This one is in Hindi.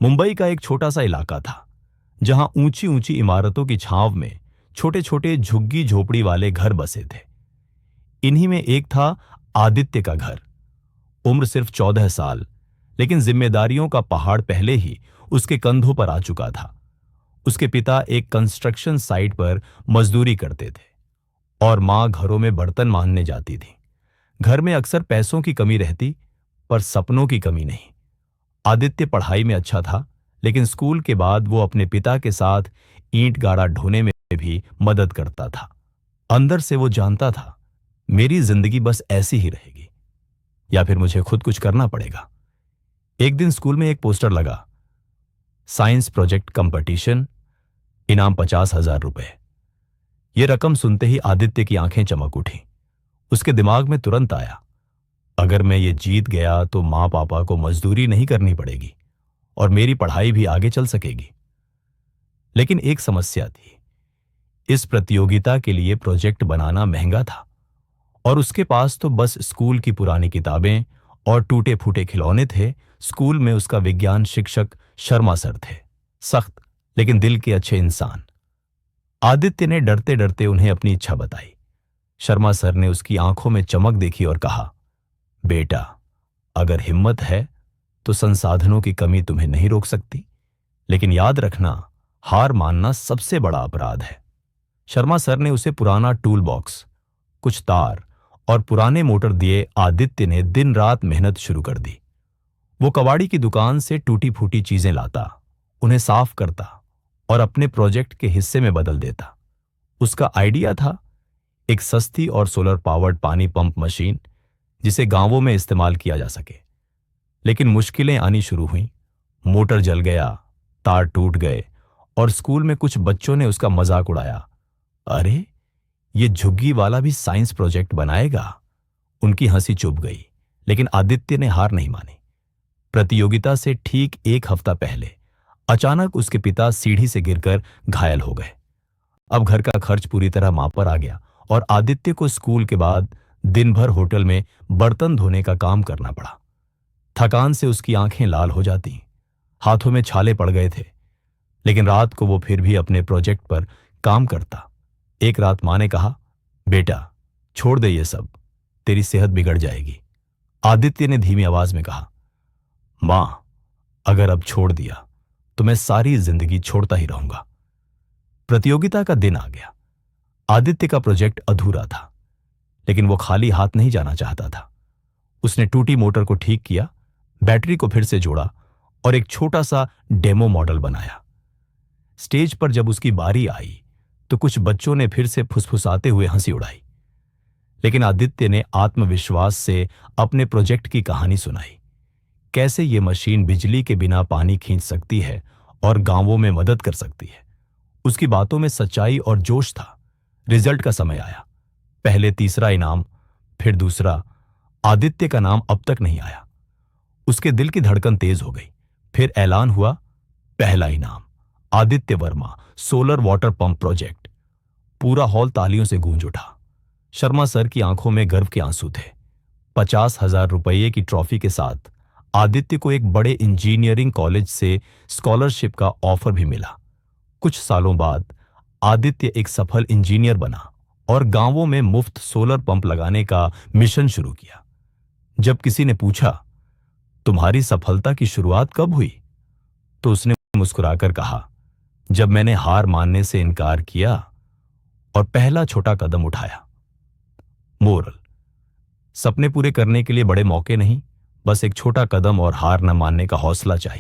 मुंबई का एक छोटा सा इलाका था जहां ऊंची ऊंची इमारतों की छांव में छोटे छोटे झुग्गी झोपड़ी वाले घर बसे थे। इन्हीं में एक था आदित्य का घर। उम्र सिर्फ 14 साल, लेकिन जिम्मेदारियों का पहाड़ पहले ही उसके कंधों पर आ चुका था। उसके पिता एक कंस्ट्रक्शन साइट पर मजदूरी करते थे और मां घरों में बर्तन मांजने जाती थी। घर में अक्सर पैसों की कमी रहती, पर सपनों की कमी नहीं। आदित्य पढ़ाई में अच्छा था, लेकिन स्कूल के बाद वो अपने पिता के साथ ईंट गाड़ा ढोने में भी मदद करता था। अंदर से वो जानता था, मेरी जिंदगी बस ऐसी ही रहेगी या फिर मुझे खुद कुछ करना पड़ेगा। एक दिन स्कूल में एक पोस्टर लगा, साइंस प्रोजेक्ट कंपटीशन, इनाम 50,000 रुपए। ये रकम सुनते ही आदित्य की आंखें चमक उठी। उसके दिमाग में तुरंत आया, अगर मैं ये जीत गया तो मां पापा को मजदूरी नहीं करनी पड़ेगी और मेरी पढ़ाई भी आगे चल सकेगी। लेकिन एक समस्या थी, इस प्रतियोगिता के लिए प्रोजेक्ट बनाना महंगा था और उसके पास तो बस स्कूल की पुरानी किताबें और टूटे फूटे खिलौने थे। स्कूल में उसका विज्ञान शिक्षक शर्मा सर थे, सख्त लेकिन दिल के अच्छे इंसान। आदित्य ने डरते डरते उन्हें अपनी इच्छा बताई। शर्मा सर ने उसकी आंखों में चमक देखी और कहा, बेटा, अगर हिम्मत है तो संसाधनों की कमी तुम्हें नहीं रोक सकती, लेकिन याद रखना, हार मानना सबसे बड़ा अपराध है। शर्मा सर ने उसे पुराना टूल बॉक्स, कुछ तार और पुराने मोटर दिए। आदित्य ने दिन रात मेहनत शुरू कर दी। वो कबाड़ी की दुकान से टूटी फूटी चीजें लाता, उन्हें साफ करता और अपने प्रोजेक्ट के हिस्से में बदल देता। उसका आइडिया था एक सस्ती और सोलर पावर्ड पानी पंप मशीन, जिसे गांवों में इस्तेमाल किया जा सके। लेकिन मुश्किलें आनी शुरू हुईं। मोटर जल गया, तार टूट गए और स्कूल में कुछ बच्चों ने उसका मजाक उड़ाया। अरे, ये झुग्गी वाला भी साइंस प्रोजेक्ट बनाएगा। उनकी हंसी चुप गई, लेकिन आदित्य ने हार नहीं मानी। प्रतियोगिता से ठीक एक हफ्ता पहले अचानक उसके पिता सीढ़ी से गिरकर घायल हो गए। अब घर का खर्च पूरी तरह मां पर आ गया और आदित्य को स्कूल के बाद दिन भर होटल में बर्तन धोने का काम करना पड़ा। थकान से उसकी आंखें लाल हो जाती, हाथों में छाले पड़ गए थे, लेकिन रात को वो फिर भी अपने प्रोजेक्ट पर काम करता। एक रात मां ने कहा, बेटा, छोड़ दे ये सब, तेरी सेहत बिगड़ जाएगी। आदित्य ने धीमी आवाज में कहा, मां, अगर अब छोड़ दिया तो मैं सारी जिंदगी छोड़ता ही रहूंगा। प्रतियोगिता का दिन आ गया। आदित्य का प्रोजेक्ट अधूरा था, लेकिन वो खाली हाथ नहीं जाना चाहता था। उसने टूटी मोटर को ठीक किया, बैटरी को फिर से जोड़ा और एक छोटा सा डेमो मॉडल बनाया। स्टेज पर जब उसकी बारी आई तो कुछ बच्चों ने फिर से फुसफुसाते हुए हंसी उड़ाई, लेकिन आदित्य ने आत्मविश्वास से अपने प्रोजेक्ट की कहानी सुनाई। कैसे ये मशीन बिजली के बिना पानी खींच सकती है और गांवों में मदद कर सकती है। उसकी बातों में सच्चाई और जोश था। रिजल्ट का समय आया। पहले तीसरा इनाम, फिर दूसरा। आदित्य का नाम अब तक नहीं आया। उसके दिल की धड़कन तेज हो गई। फिर ऐलान हुआ, पहला इनाम, Aditya Verma, solar water pump project. पूरा हॉल तालियों से गूंज उठा। शर्मा सर की आंखों में गर्व के आंसू थे। 50,000 रुपये की ट्रॉफी के साथ आदित्य को एक बड़े इंजीनियरिंग कॉलेज से स्कॉलरशिप का ऑफर भी मिला। कुछ सालों बाद आदित्य एक सफल इंजीनियर बना और गांवों में मुफ्त सोलर पंप लगाने का मिशन शुरू किया। जब किसी ने पूछा, तुम्हारी सफलता की शुरुआत कब हुई, तो उसने मुस्कुराकर कहा, जब मैंने हार मानने से इनकार किया और पहला छोटा कदम उठाया। मोरल, सपने पूरे करने के लिए बड़े मौके नहीं, बस एक छोटा कदम और हार न मानने का हौसला चाहिए।